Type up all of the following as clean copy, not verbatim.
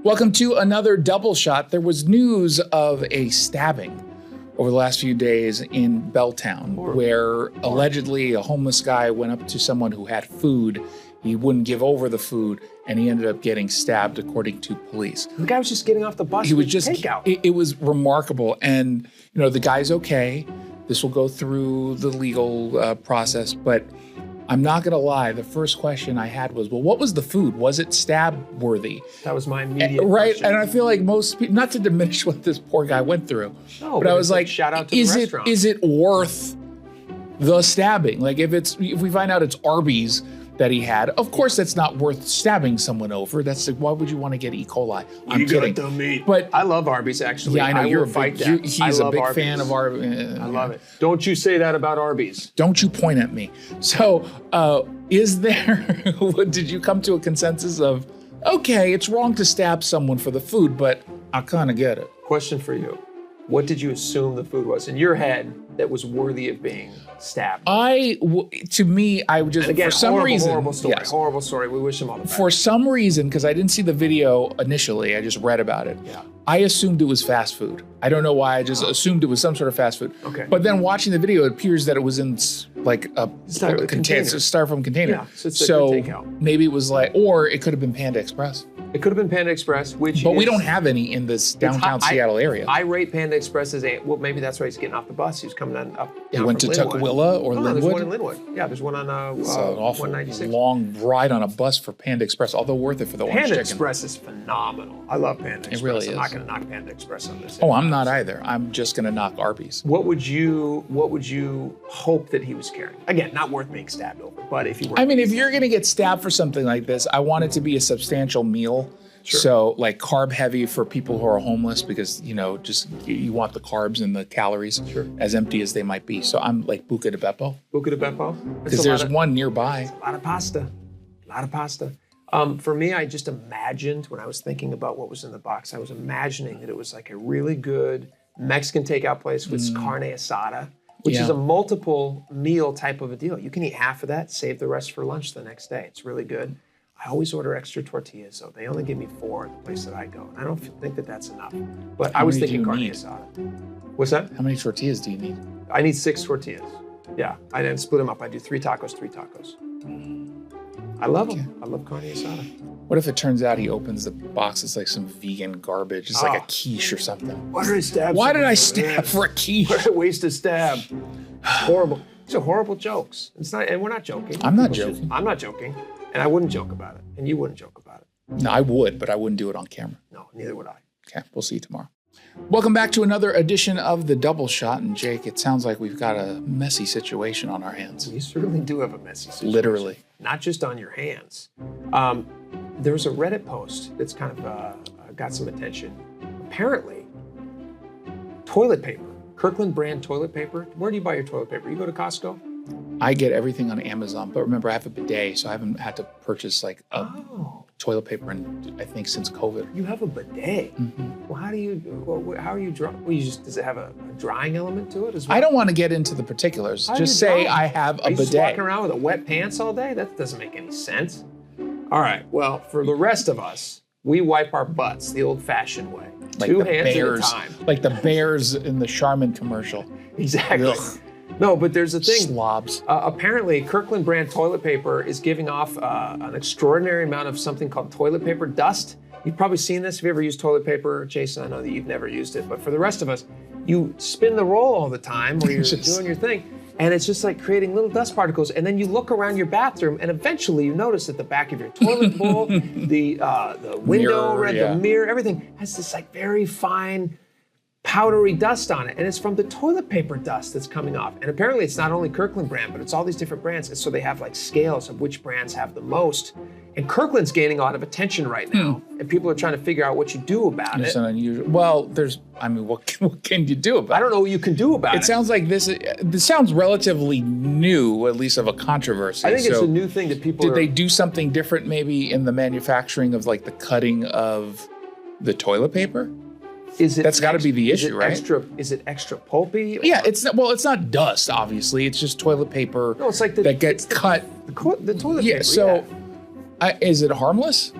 Welcome to another double shot. There was news of a stabbing over the last few days in Belltown, where allegedly a homeless guy went up to someone who had food. He wouldn't give over the food, and he ended up getting stabbed, according to police. The guy was just getting off the bus. He was just takeout. It was remarkable, and the guy's okay. This will go through the legal process, but I'm not going to lie. The first question I had was, well, what was the food? Was it stab worthy? That was my immediate right. question. And I feel like most people, not to diminish what this poor guy went through, no, but I was like, shout out to the restaurant. Is it worth the stabbing? Like if we find out it's Arby's that he had, of course that's not worth stabbing someone over. That's like, why would you want to get E. coli? I'm kidding. Got the meat. But I love Arby's, actually. Yeah, I know you're he's a big fan of Arby's. I love it. Don't you say that about Arby's. Don't you point at me. So is there, did you come to a consensus of, okay, it's wrong to stab someone for the food, but I kind of get it. Question for you. What did you assume the food was in your head that was worthy of being stabbed? To me, I would just, and again, for some reason. Horrible story. Yes. Horrible story. We wish him all the best. For some reason, because I didn't see the video initially, I just read about it. Yeah. I assumed it was fast food. I don't know why, I just assumed it was some sort of fast food. Okay. But then watching the video, it appears that it was in like a styrofoam container. Yeah, so it's a good takeout. Maybe it was like, or it could have been Panda Express. It could have been Panda Express, but we don't have any in this downtown Seattle area. I rate Panda Express as maybe that's why he's getting off the bus. He was coming up. He went to Tukwila or Linwood? There's one in Linwood. Yeah, there's one on it's an awful 196. long ride on a bus for Panda Express, although worth it for the orange chicken. Panda Express is phenomenal. I love Panda Express. It really is. I'm not going to knock Panda Express on this. Oh, I'm not either. I'm just going to knock Arby's. What would you hope that he was carrying? Again, not worth being stabbed over, but if you were. I mean, if you're going to get stabbed for something like this, I want it to be a substantial meal. Sure. So like carb heavy for people who are homeless, because just you want the carbs and the calories as empty as they might be. So I'm like Buca de Beppo. Buca de Beppo? Because there's one nearby. A lot of pasta. For me, I just imagined when I was thinking about what was in the box, I was imagining that it was like a really good Mexican takeout place with carne asada, which is a multiple meal type of a deal. You can eat half of that, save the rest for lunch the next day. It's really good. I always order extra tortillas, so they only give me 4 at the place that I go. And I don't think that that's enough. But I was thinking carne asada. What's that? How many tortillas do you need? I need 6 tortillas. Yeah, I didn't split them up. I do 3 tacos. I love them. I love carne asada. What if it turns out he opens the box, it's like some vegan garbage. It's like a quiche or something. Why did I stab? Why did I stab for a quiche? What a waste of stab. Horrible. These are horrible jokes. It's not, and we're not joking. I'm not joking. I'm not joking. And I wouldn't joke about it. And you wouldn't joke about it. No, I would, but I wouldn't do it on camera. No, neither would I. Okay, we'll see you tomorrow. Welcome back to another edition of The Double Shot. And Jake, it sounds like we've got a messy situation on our hands. We certainly do have a messy situation. Literally. Not just on your hands. There was a Reddit post that's kind of got some attention. Apparently, toilet paper, Kirkland brand toilet paper. Where do you buy your toilet paper? You go to Costco? I get everything on Amazon, but remember I have a bidet, so I haven't had to purchase like a toilet paper I think since COVID. You have a bidet? Mm-hmm. Well, how are you drying? Well, does it have a drying element to it as well? I don't want to get into the particulars. Just say I have a bidet. Are you just walking around with a wet pants all day? That doesn't make any sense. All right, well, for the rest of us, we wipe our butts the old-fashioned way. Like 2 hands at a time. Like the bears in the Charmin commercial. Exactly. Ugh. No, but there's a thing. Slobs. Apparently, Kirkland brand toilet paper is giving off an extraordinary amount of something called toilet paper dust. You've probably seen this. Have you ever used toilet paper? Jason, I know that you've never used it, but for the rest of us, you spin the roll all the time where you're doing your thing, and it's just like creating little dust particles, and then you look around your bathroom, and eventually you notice that the back of your toilet bowl, the window, the mirror, everything has this like very fine, powdery dust on it, and it's from the toilet paper dust that's coming off. And apparently it's not only Kirkland brand, but it's all these different brands, and so they have like scales of which brands have the most. And Kirkland's gaining a lot of attention right now, and people are trying to figure out what you do about it. It's unusual. Well, what can you do about it? I don't know what you can do about it. It sounds like this sounds relatively new, at least of a controversy. I think it's a new thing that people Did they do something different maybe in the manufacturing of like the cutting of the toilet paper? That's got to be the issue, right? Is it extra pulpy? Yeah, it's not dust, obviously. It's just toilet paper. No, it's like that gets cut. The toilet paper. Yeah. So, is it harmless?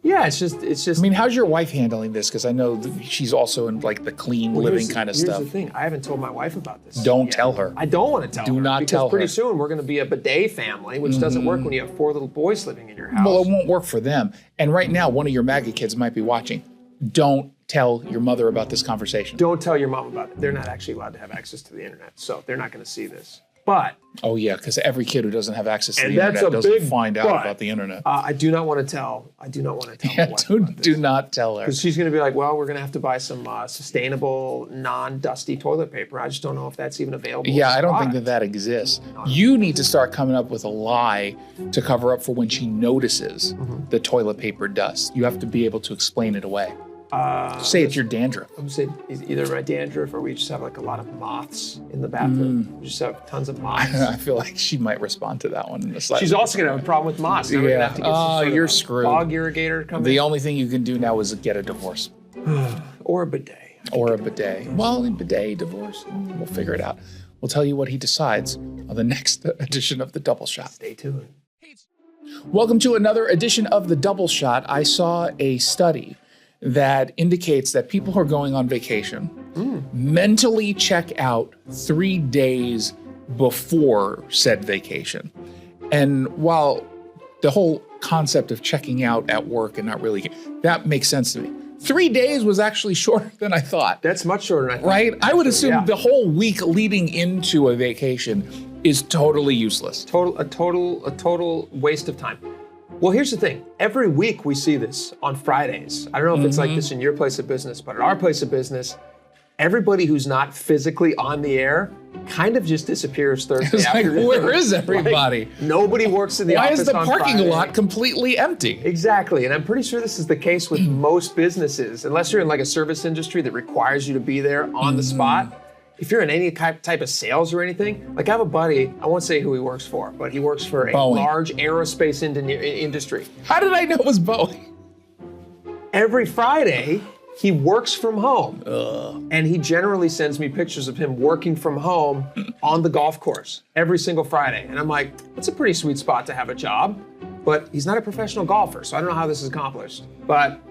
Yeah, it's just. I mean, how's your wife handling this? Because I know she's also in like the clean living kind of stuff. Here's the thing. I haven't told my wife about this. Don't tell her. I don't want to tell her. Do not tell her. Because pretty soon we're going to be a bidet family, which doesn't work when you have 4 little boys living in your house. Well, it won't work for them. And right now, one of your MAGA kids might be watching. Don't tell your mother about this conversation. Don't tell your mom about it. They're not actually allowed to have access to the internet, so they're not going to see this. But oh yeah, because every kid who doesn't have access to the that's internet doesn't big find out but. about the internet. I do not want to tell. my wife Do not tell her. because she's going to be like, well, we're going to have to buy some sustainable, non-dusty toilet paper. I just don't know if that's even available. Yeah, I don't think that exists. You need to start coming up with a lie to cover up for when she notices the toilet paper dust. You have to be able to explain it away. Say it's your dandruff. I'm saying either my dandruff or we just have like a lot of moths in the bathroom. We just have tons of moths. I feel like she might respond to that one in a slightly She's also going to have a problem with moths. Now we're gonna have to get some sort of you're a screwed. Bog irrigator to come The in. only thing you can do now is get a divorce. Or a bidet. Or a bidet. Well, a bidet, divorce, we'll figure it out. We'll tell you what he decides on the next edition of The Double Shot. Stay tuned. Welcome to another edition of The Double Shot. I saw a study that indicates that people who are going on vacation mentally check out 3 days before said vacation. And while the whole concept of checking out at work and not really, that makes sense to me. 3 days was actually shorter than I thought. That's much shorter than I thought. Right? I would assume yeah. the whole week leading into a vacation is totally useless. A total waste of time. Well, here's the thing. Every week we see this on Fridays. I don't know if it's like this in your place of business, but at our place of business, everybody who's not physically on the air kind of just disappears Thursday It's like, afternoon. where is everybody? Like, nobody works in the Why office is the on parking Friday. lot completely empty? Exactly, and I'm pretty sure this is the case with most businesses, unless you're in like a service industry that requires you to be there on the spot. If you're in any type of sales or anything, like I have a buddy, I won't say who he works for, but he works for a Boeing. large aerospace industry. How did I know it was Boeing? Every Friday, he works from home. And he generally sends me pictures of him working from home on the golf course every single Friday. And I'm like, that's a pretty sweet spot to have a job. But he's not a professional golfer, so I don't know how this is accomplished. But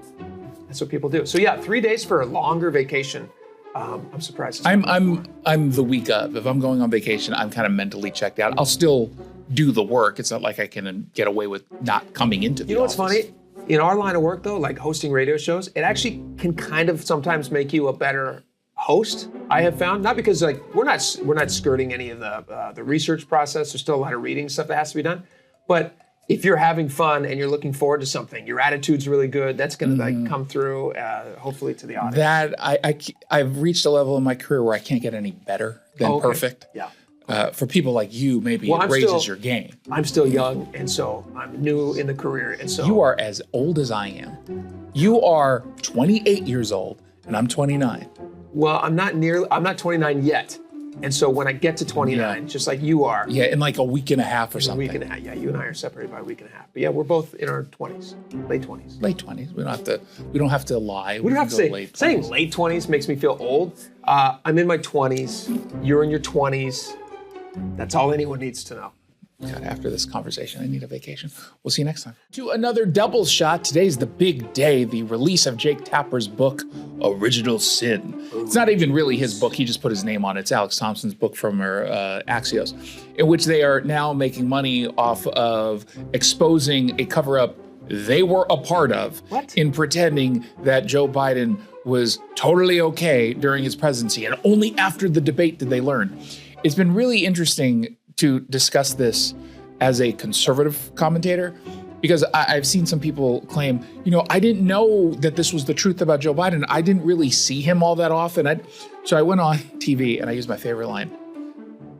that's what people do. So yeah, 3 days for a longer vacation. I'm surprised. I'm the week of. If I'm going on vacation, I'm kind of mentally checked out. I'll still do the work. It's not like I can get away with not coming into the You know what's office. funny? In our line of work though, like hosting radio shows, it actually can kind of sometimes make you a better host. I have found, not because like we're not skirting any of the research process. There's still a lot of reading stuff that has to be done, but if you're having fun and you're looking forward to something, your attitude's really good. That's going to like come through, hopefully, to the audience. That I've reached a level in my career where I can't get any better than perfect. Yeah. For people like you, maybe it raises your game. I'm still young, and so I'm new in the career, and so You are as old as I am. You are 28 years old, and I'm 29. Well, I'm not 29 yet. And so when I get to 29, just like you are, Yeah, in like a week and a half or a something. week and a half. Yeah, you and I are separated by a week and a half. But yeah, we're both in our 20s, late 20s. Late 20s. We don't have to lie. We don't have to say, late saying 20s. late 20s makes me feel old. I'm in my 20s. You're in your 20s. That's all anyone needs to know. God, after this conversation, I need a vacation. We'll see you next time. To another double shot. Today's the big day, the release of Jake Tapper's book, Original Sin. It's not even really his book. He just put his name on it. It's Alex Thompson's book from Axios, in which they are now making money off of exposing a cover-up they were a part of in pretending that Joe Biden was totally okay during his presidency. And only after the debate did they learn. It's been really interesting to discuss this as a conservative commentator, because I've seen some people claim, I didn't know that this was the truth about Joe Biden. I didn't really see him all that often. So I went on TV and I used my favorite line.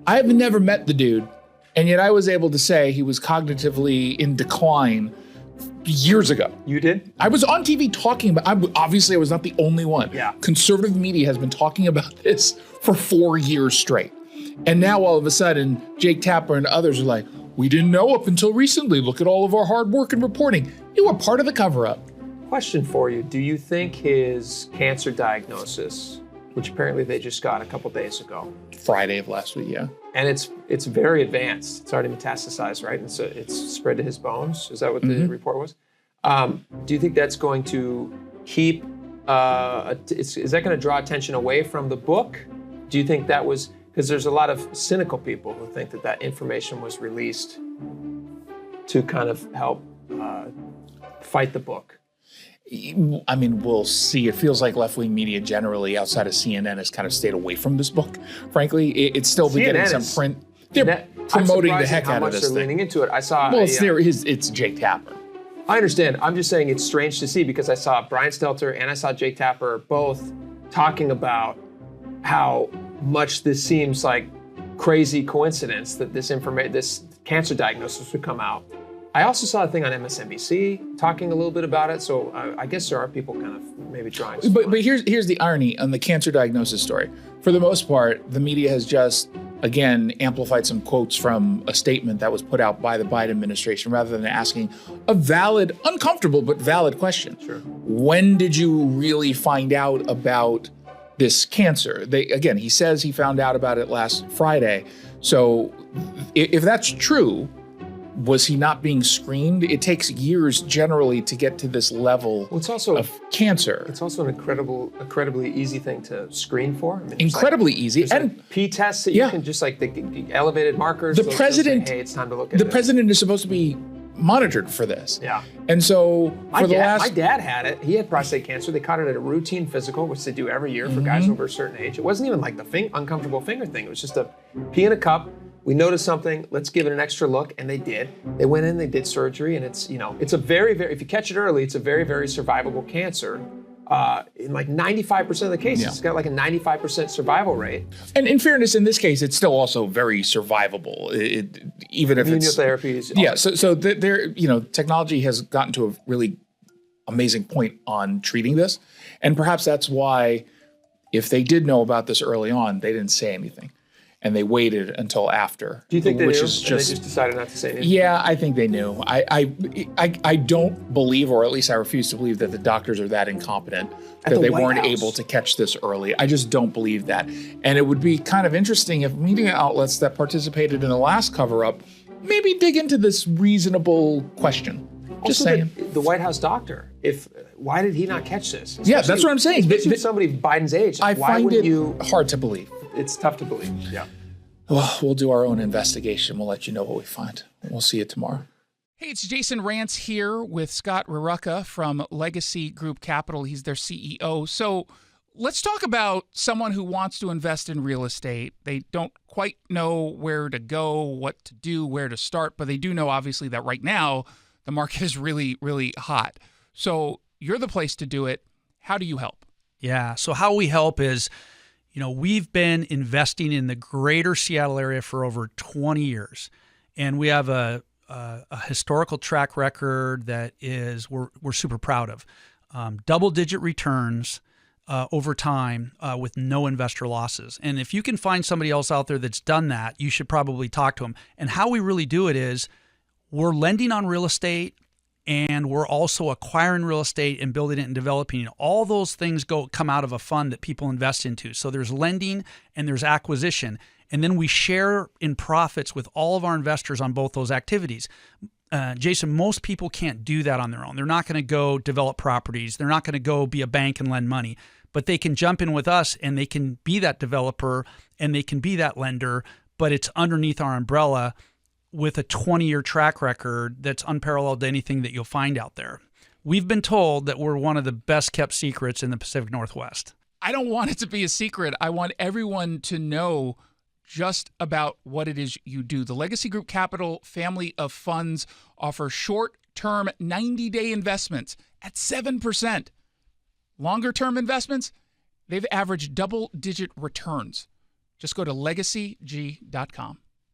I have never met the dude, and yet I was able to say he was cognitively in decline years ago. You did? I was on TV talking about, obviously I was not the only one. Yeah. Conservative media has been talking about this for 4 years straight. And now all of a sudden, Jake Tapper and others are like, we didn't know up until recently. Look at all of our hard work and reporting. You were part of the cover-up. Question for you. Do you think his cancer diagnosis, which apparently they just got a couple days ago, Friday of last week, yeah. and it's very advanced. It's already metastasized, right? And so it's spread to his bones. Is that what the report was? Do you think that's going to keep, is that going to draw attention away from the book? Do you think that was, because there's a lot of cynical people who think that information was released to kind of help fight the book? I mean, we'll see. It feels like left-wing media generally, outside of CNN, has kind of stayed away from this book. Frankly, it's still been getting some print. They're promoting the heck out of this thing. They're leaning into it. I saw. Well, it's Jake Tapper. I understand. I'm just saying it's strange to see because I saw Brian Stelter and I saw Jake Tapper both talking about how much this seems like crazy coincidence that this cancer diagnosis would come out. I also saw a thing on MSNBC talking a little bit about it, so I guess there are people kind of maybe trying. But here's the irony on the cancer diagnosis story. For the most part, the media has just, again, amplified some quotes from a statement that was put out by the Biden administration rather than asking a valid, uncomfortable, but valid question. Sure. When did you really find out about this cancer? He says he found out about it last Friday. So if that's true, was he not being screened? It takes years generally to get to this level of cancer. It's also an incredibly easy thing to screen for. I mean, incredibly easy. And P-tests that you can just the elevated markers. The president, say, hey, it's time to look at the president is supposed to be monitored for this. Yeah. And so my dad had it. He had prostate cancer. They caught it at a routine physical, which they do every year for guys over a certain age. It wasn't even like the uncomfortable finger thing. It was just a pee in a cup. We noticed something, let's give it an extra look, and they did. They went in, they did surgery, and it's a very, very, if you catch it early, it's a very, very survivable cancer. In like 95% of the cases, It's got like a 95% survival rate. And in fairness, in this case, it's still also very survivable. Even if immunotherapy is So there, technology has gotten to a really amazing point on treating this, and perhaps that's why, if they did know about this early on, they didn't say anything. And they waited until after. Do you think they knew? They just decided not to say anything? Yeah, I think they knew. I don't believe, or at least I refuse to believe, that the doctors are that incompetent that they weren't able to catch this early. I just don't believe that. And it would be kind of interesting if media outlets that participated in the last cover-up maybe dig into this reasonable question. Just saying. The White House doctor, why did he not catch this? Yeah, that's what I'm saying. Especially with somebody Biden's age. I find it hard to believe. It's tough to believe. Yeah. Well, we'll do our own investigation. We'll let you know what we find. We'll see you tomorrow. Hey, it's Jason Rantz here with Scott Rarucka from Legacy Group Capital. He's their CEO. So let's talk about someone who wants to invest in real estate. They don't quite know where to go, what to do, where to start, but they do know, obviously, that right now the market is really, really hot. So you're the place to do it. How do you help? Yeah, so how we help is, we've been investing in the greater Seattle area for over 20 years, and we have a historical track record that we're super proud of. Double-digit returns over time with no investor losses. And if you can find somebody else out there that's done that, you should probably talk to them. And how we really do it is we're lending on real estate, and we're also acquiring real estate and building it and developing it. All those things come out of a fund that people invest into. So there's lending and there's acquisition. And then we share in profits with all of our investors on both those activities. Jason, most people can't do that on their own. They're not going to go develop properties. They're not going to go be a bank and lend money. But they can jump in with us and they can be that developer and they can be that lender, but it's underneath our umbrella with a 20-year track record that's unparalleled to anything that you'll find out there. We've been told that we're one of the best kept secrets in the Pacific Northwest. I don't want it to be a secret. I want everyone to know just about what it is you do. The Legacy Group Capital family of funds offer short-term 90-day investments at 7%. Longer-term investments, they've averaged double-digit returns. Just go to legacyg.com.